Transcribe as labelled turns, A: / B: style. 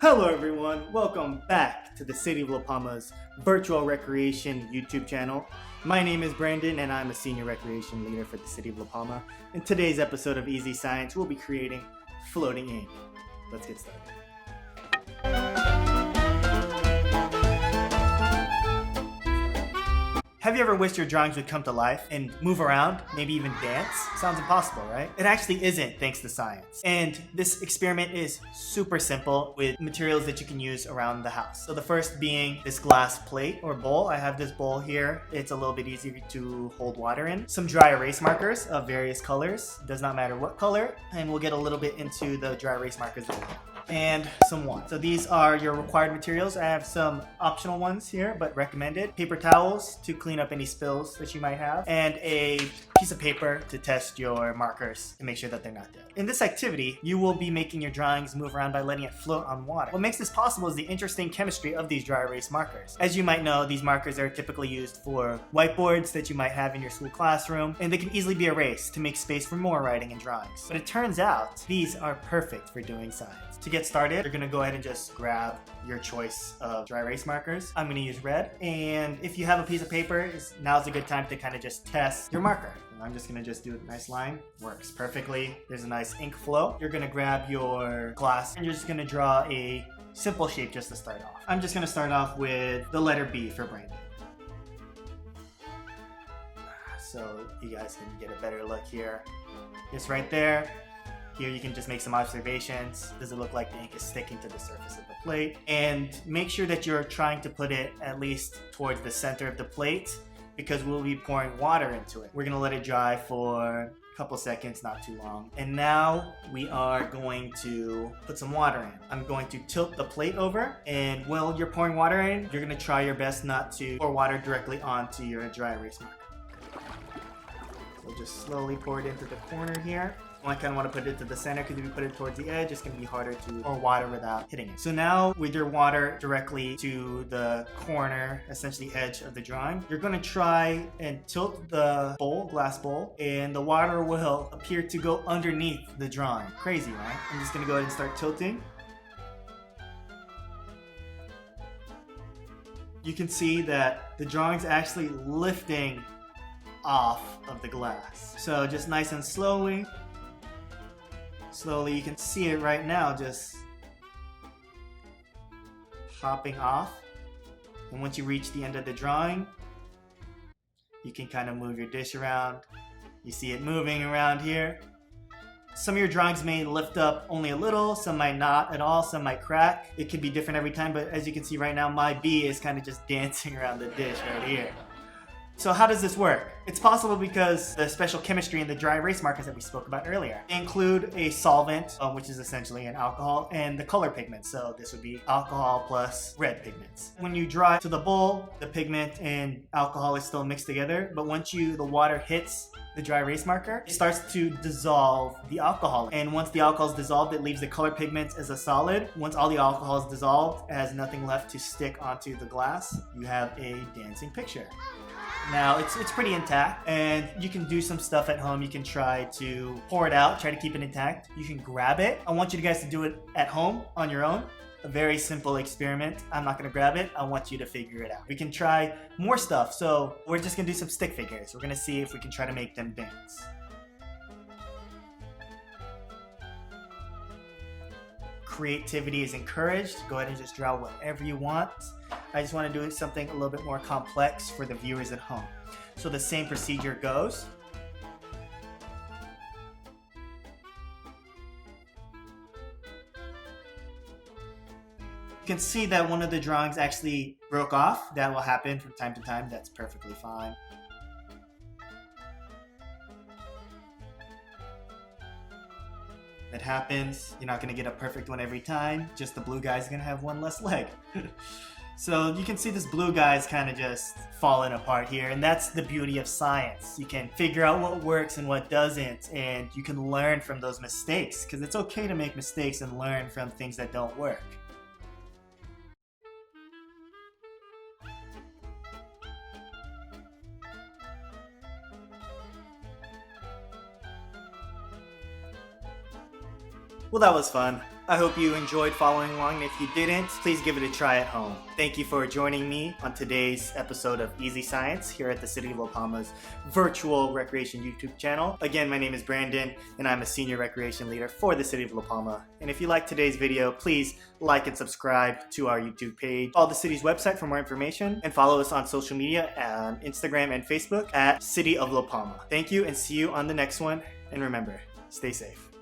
A: Hello everyone, welcome back to the City of La Palma's virtual recreation YouTube channel. My name is Brandon and I'm a senior recreation leader for the City of La Palma. In today's episode of Easy Science, we'll be creating floating ink. Let's get started. Have you ever wished your drawings would come to life and move around, maybe even dance? Sounds impossible, right? It actually isn't, thanks to science. And this experiment is super simple with materials that you can use around the house. So the first being this glass plate or bowl. I have this bowl here. It's a little bit easier to hold water in. Some dry erase markers of various colors. Does not matter what color. And we'll get a little bit into the dry erase markers later. And some water. So these are your required materials. I have some optional ones here, but recommended. Paper towels to clean up any spills that you might have, and a piece of paper to test your markers and make sure that they're not dead. In this activity, you will be making your drawings move around by letting it float on water. What makes this possible is the interesting chemistry of these dry erase markers. As you might know, these markers are typically used for whiteboards that you might have in your school classroom, and they can easily be erased to make space for more writing and drawings. But it turns out these are perfect for doing science. To get started, you're gonna go ahead and just grab your choice of dry erase markers. I'm gonna use red, and if you have a piece of paper, now's a good time to kind of just test your marker. I'm just gonna do a nice line. Works perfectly. There's a nice ink flow. You're gonna grab your glass and you're just gonna draw a simple shape just to start off. I'm just gonna start off with the letter B for Brandon. So you guys can get a better look here. It's right there. Here you can just make some observations. Does it look like the ink is sticking to the surface of the plate? And make sure that you're trying to put it at least towards the center of the plate, because we'll be pouring water into it. We're gonna let it dry for a couple seconds, not too long. And now we are going to put some water in. I'm going to tilt the plate over, and while you're pouring water in, you're gonna try your best not to pour water directly onto your dry erase marker. So just slowly pour it into the corner here. I kind of want to put it to the center, because if you put it towards the edge, it's going to be harder to pour water without hitting it. So now with your water directly to the corner, essentially edge of the drawing, you're going to try and tilt the bowl, glass bowl, and the water will appear to go underneath the drawing. Crazy, right? I'm just going to go ahead and start tilting. You can see that the drawing's actually lifting off of the glass. So just nice and slowly, you can see it right now, just popping off. And once you reach the end of the drawing, you can kind of move your dish around. You see it moving around here. Some of your drawings may lift up only a little, some might not at all, some might crack. It can be different every time, but as you can see right now, my B is kind of just dancing around the dish right here. So how does this work? It's possible because the special chemistry in the dry erase markers that we spoke about earlier. They include a solvent, which is essentially an alcohol, and the color pigment. So this would be alcohol plus red pigments. When you draw it to the bowl, the pigment and alcohol is still mixed together, but once the water hits the dry erase marker, it starts to dissolve the alcohol. And once the alcohol is dissolved, it leaves the color pigments as a solid. Once all the alcohol is dissolved, it has nothing left to stick onto the glass. You have a dancing picture. Now, it's pretty intact, and you can do some stuff at home. You can try to pour it out, try to keep it intact. You can grab it. I want you guys to do it at home on your own. A very simple experiment. I'm not gonna grab it. I want you to figure it out. We can try more stuff. So we're just gonna do some stick figures. We're gonna see if we can try to make them dance. Creativity is encouraged. Go ahead and just draw whatever you want. I just want to do something a little bit more complex for the viewers at home. So the same procedure goes. You can see that one of the drawings actually broke off. That will happen from time to time. That's perfectly fine. It happens. You're not going to get a perfect one every time. Just the blue guy's going to have one less leg. So you can see this blue guy's kind of just falling apart here, and that's the beauty of science. You can figure out what works and what doesn't, and you can learn from those mistakes, because it's okay to make mistakes and learn from things that don't work. Well, that was fun. I hope you enjoyed following along, and if you didn't, please give it a try at home. Thank you for joining me on today's episode of Easy Science here at the City of La Palma's virtual recreation YouTube channel. Again, my name is Brandon, and I'm a senior recreation leader for the City of La Palma. And if you liked today's video, please like and subscribe to our YouTube page, follow the city's website for more information, and follow us on social media on Instagram and Facebook at City of La Palma. Thank you, and see you on the next one. And remember, stay safe.